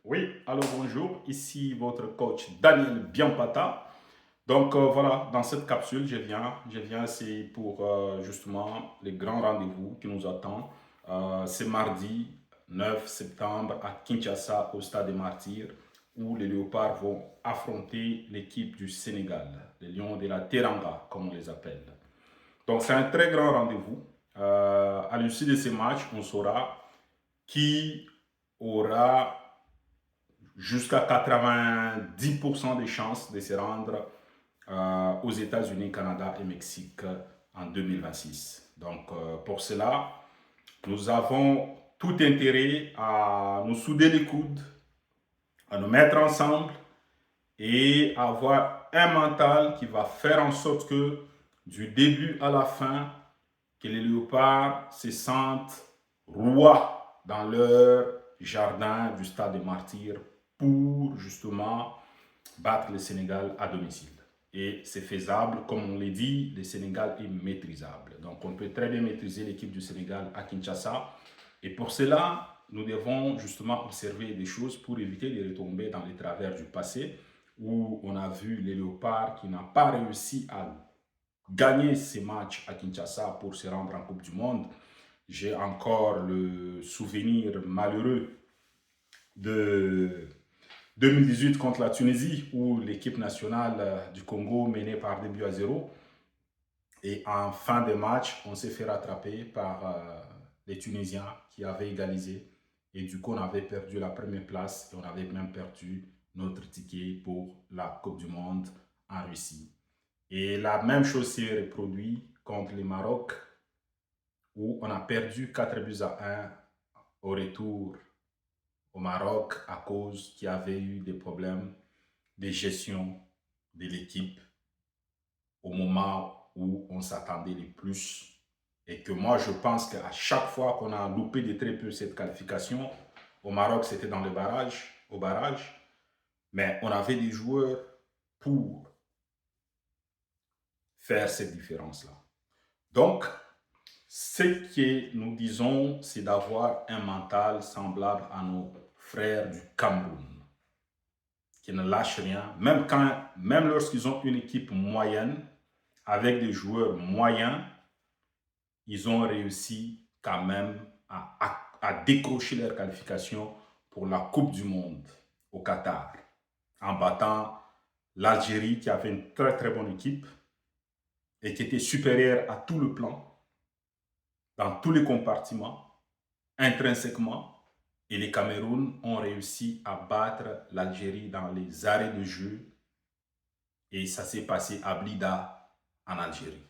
Oui, alors bonjour, ici votre coach Daniel Biampata. Donc voilà, dans cette capsule, je viens c'est pour justement les grands rendez-vous qui nous attendent. C'est mardi 9 septembre à Kinshasa, au Stade des Martyrs, où les Léopards vont affronter l'équipe du Sénégal, les Lions de la Teranga, comme on les appelle. Donc c'est un très grand rendez-vous. À l'issue de ces matchs, on saura qui aura jusqu'à 90% des chances de se rendre aux États-Unis, Canada et Mexique en 2026. Donc, pour cela, nous avons tout intérêt à nous souder les coudes, à nous mettre ensemble et avoir un mental qui va faire en sorte que du début à la fin, que les léopards se sentent rois dans leur jardin du stade des martyrs pour justement battre le Sénégal à domicile. Et c'est faisable, comme on l'a dit, le Sénégal est maîtrisable. Donc on peut très bien maîtriser l'équipe du Sénégal à Kinshasa. Et pour cela, nous devons justement observer des choses pour éviter de retomber dans les travers du passé, où on a vu les Léopards qui n'ont pas réussi à gagner ces matchs à Kinshasa pour se rendre en Coupe du Monde. J'ai encore le souvenir malheureux de 2018 contre la Tunisie, où l'équipe nationale du Congo menait par 2 buts à 0. Et en fin de match, on s'est fait rattraper par les Tunisiens qui avaient égalisé. Et du coup, on avait perdu la première place et on avait même perdu notre ticket pour la Coupe du Monde en Russie. Et la même chose s'est reproduite contre le Maroc, où on a perdu 4 buts à 1 au retour au Maroc à cause qu'il y avait eu des problèmes de gestion de l'équipe au moment où on s'attendait le plus. Et que moi, je pense qu'à chaque fois qu'on a loupé de très peu cette qualification, au Maroc, c'était dans le barrage, au barrage, mais on avait des joueurs pour faire cette différence-là. Donc, ce que nous disons, c'est d'avoir un mental semblable à nos frères du Cameroun, qui ne lâchent rien, même lorsqu'ils ont une équipe moyenne, avec des joueurs moyens, ils ont réussi quand même à décrocher leur qualification pour la Coupe du Monde au Qatar, en battant l'Algérie qui avait une très très bonne équipe et qui était supérieure à tout le plan, dans tous les compartiments, intrinsèquement. Et les Cameroun ont réussi à battre l'Algérie dans les arrêts de jeu. Et ça s'est passé à Blida, en Algérie.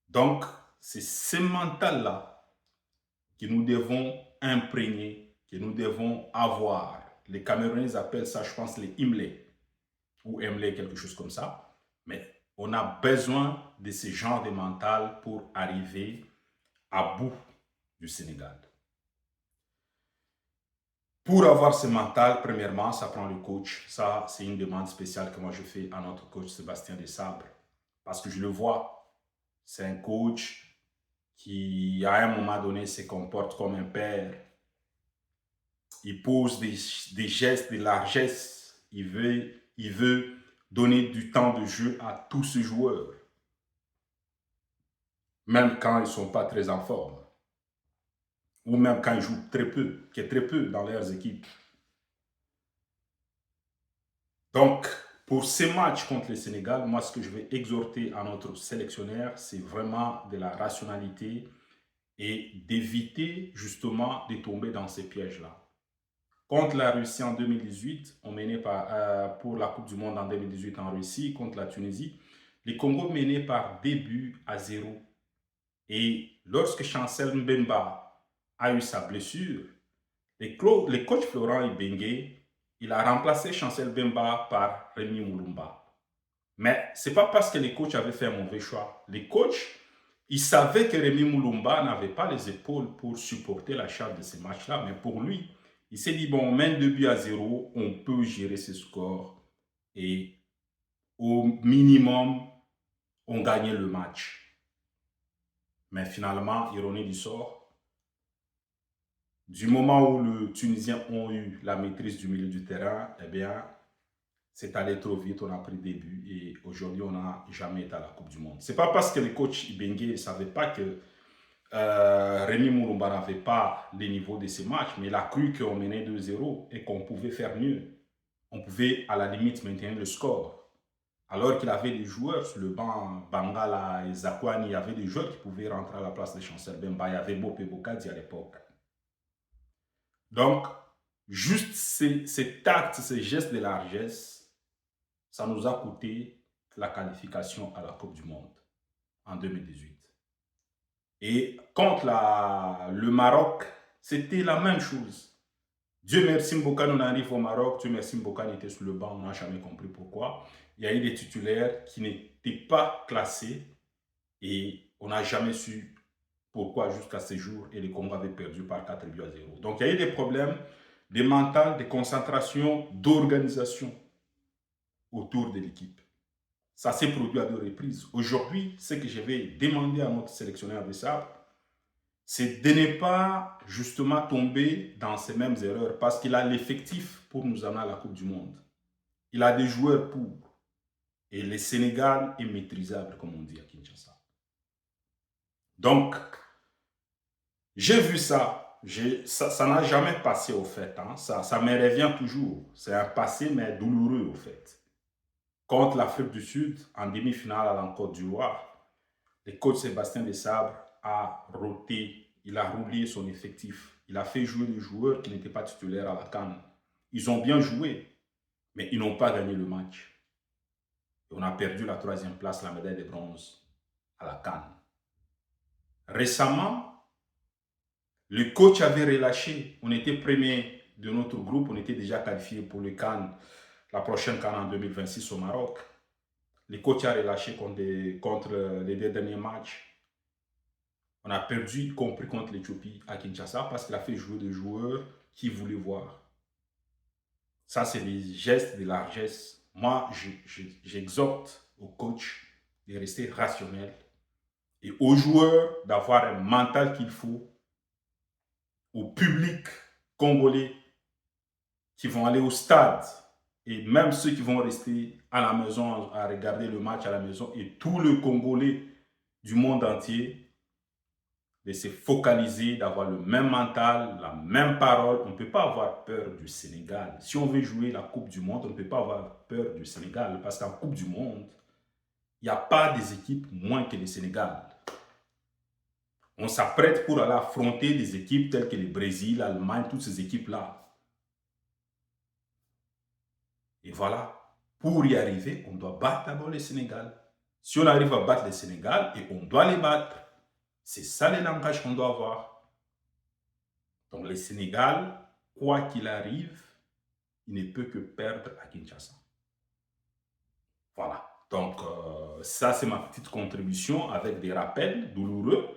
Donc, c'est ce mental-là que nous devons imprégner, que nous devons avoir. Les Camerounais appellent ça, je pense, les Imlé, ou Imlé, quelque chose comme ça. Mais on a besoin de ce genre de mental pour arriver à bout du Sénégal. Pour avoir ce mental, premièrement, ça prend le coach. Ça, c'est une demande spéciale que moi je fais à notre coach Sébastien Desabre. Parce que je le vois, c'est un coach qui, à un moment donné, se comporte comme un père. Il pose des gestes de largesse. Il veut donner du temps de jeu à tous ses joueurs, même quand ils ne sont pas très en forme, ou même quand ils jouent très peu, qui est très peu dans leurs équipes. Donc, pour ces matchs contre le Sénégal, moi, ce que je vais exhorter à notre sélectionneur, c'est vraiment de la rationalité et d'éviter justement de tomber dans ces pièges-là. Contre la Russie en 2018, on menait pour la Coupe du Monde en 2018 en Russie, contre la Tunisie. Les Congo menaient par 2 buts à 0. Et lorsque Chancel Mbemba a eu sa blessure, le coach Florent Ibenge, il a remplacé Chancel Mbemba par Rémi Moulumba. Mais ce n'est pas parce que les coachs avaient fait un mauvais choix. Les coachs, ils savaient que Rémi Moulumba n'avait pas les épaules pour supporter la charge de ces matchs-là, mais pour lui, il s'est dit, bon, on mène 2 buts à 0, on peut gérer ce score et au minimum, on gagnait le match. Mais finalement, ironie du sort, Du moment où les Tunisiens ont eu la maîtrise du milieu du terrain, eh bien, c'est allé trop vite, on a pris des buts et aujourd'hui, on n'a jamais été à la Coupe du Monde. Ce n'est pas parce que le coach Ibengue ne savait pas que Rémi Mourumba n'avait pas les niveaux de ces matchs, mais il a cru qu'on menait 2-0 et qu'on pouvait faire mieux. On pouvait à la limite maintenir le score. Alors qu'il avait des joueurs sur le banc, Bangala et Zakwani, il y avait des joueurs qui pouvaient rentrer à la place de Chancel Bemba. Il y avait Bopé Bokadi à l'époque. Donc, juste ces actes, ces gestes de largesse, ça nous a coûté la qualification à la Coupe du Monde en 2018. Et contre le Maroc, c'était la même chose. Dieu merci, Mboka, on arrive au Maroc. Dieu merci, Mboka était sur le banc. On n'a jamais compris pourquoi. Il y a eu des titulaires qui n'étaient pas classés et on n'a jamais su pourquoi jusqu'à ce jour. Et le Congo avait perdu par 4-0. Donc il y a eu des problèmes, des mentales, des concentrations, d'organisation autour de l'équipe. Ça s'est produit à 2 reprises. Aujourd'hui, ce que je vais demander à notre sélectionneur de Sabre, c'est de ne pas justement tomber dans ces mêmes erreurs parce qu'il a l'effectif pour nous amener à la Coupe du Monde. Il a des joueurs pour. Et le Sénégal est maîtrisable, comme on dit à Kinshasa. Donc, j'ai vu ça. Ça n'a jamais passé au fait. Hein. Ça me revient toujours. C'est un passé, mais douloureux au fait. Contre l'Afrique du Sud, en demi-finale à la Côte d'Ivoire, le coach Sébastien Desabre a roté, il a roulé son effectif. Il a fait jouer des joueurs qui n'étaient pas titulaires à la CAN. Ils ont bien joué, mais ils n'ont pas gagné le match. Et on a perdu la 3e place, la médaille de bronze à la CAN. Récemment, le coach avait relâché. On était premier de notre groupe, on était déjà qualifié pour le CAN, la prochaine CAN en 2026 au Maroc. Le coach a relâché contre les 2 derniers matchs. On a perdu, y compris contre l'Éthiopie à Kinshasa, parce qu'il a fait jouer des joueurs qu'il voulait voir. Ça, c'est des gestes de largesse. Moi, j'exhorte au coach de rester rationnel et aux joueurs d'avoir un mental qu'il faut, au public congolais qui vont aller au stade et même ceux qui vont rester à la maison à regarder le match à la maison et tout le Congolais du monde entier de se focaliser, d'avoir le même mental, la même parole. On ne peut pas avoir peur du Sénégal. Si on veut jouer la Coupe du Monde, on ne peut pas avoir peur du Sénégal parce qu'en Coupe du Monde, il n'y a pas des équipes moins que le Sénégal. On s'apprête pour aller affronter des équipes telles que le Brésil, l'Allemagne, toutes ces équipes-là. Et voilà, pour y arriver, on doit battre d'abord le Sénégal. Si on arrive à battre le Sénégal, et on doit les battre, c'est ça le langage qu'on doit avoir. Donc le Sénégal, quoi qu'il arrive, il ne peut que perdre à Kinshasa. Voilà. Donc ça, c'est ma petite contribution avec des rappels douloureux.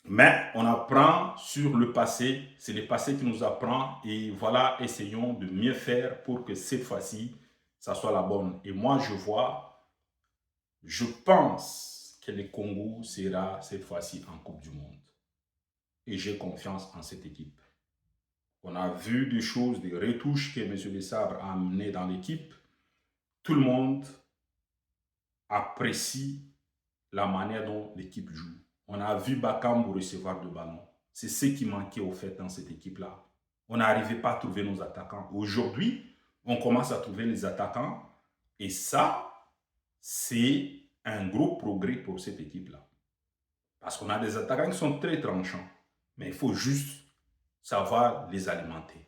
Mais on apprend sur le passé. C'est le passé qui nous apprend. Et voilà, essayons de mieux faire pour que cette fois-ci, ça soit la bonne. Et moi, je pense que le Congo sera cette fois-ci en Coupe du Monde. Et j'ai confiance en cette équipe. On a vu des choses, des retouches que M. Desabre a amenées dans l'équipe. Tout le monde apprécie la manière dont l'équipe joue. On a vu Bakambu recevoir le ballon. C'est ce qui manquait au fait dans cette équipe-là. On n'arrivait pas à trouver nos attaquants. Aujourd'hui, on commence à trouver les attaquants. Et ça, c'est un gros progrès pour cette équipe-là. Parce qu'on a des attaquants qui sont très tranchants. Mais il faut juste savoir les alimenter.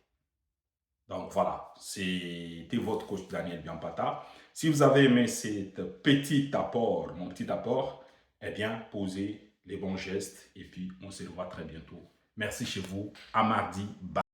Donc voilà, c'était votre coach Daniel Biampata. Si vous avez aimé cet petit apport, mon petit apport, eh bien, posez les bons gestes et puis on se revoit très bientôt. Merci chez vous. À mardi. Bye.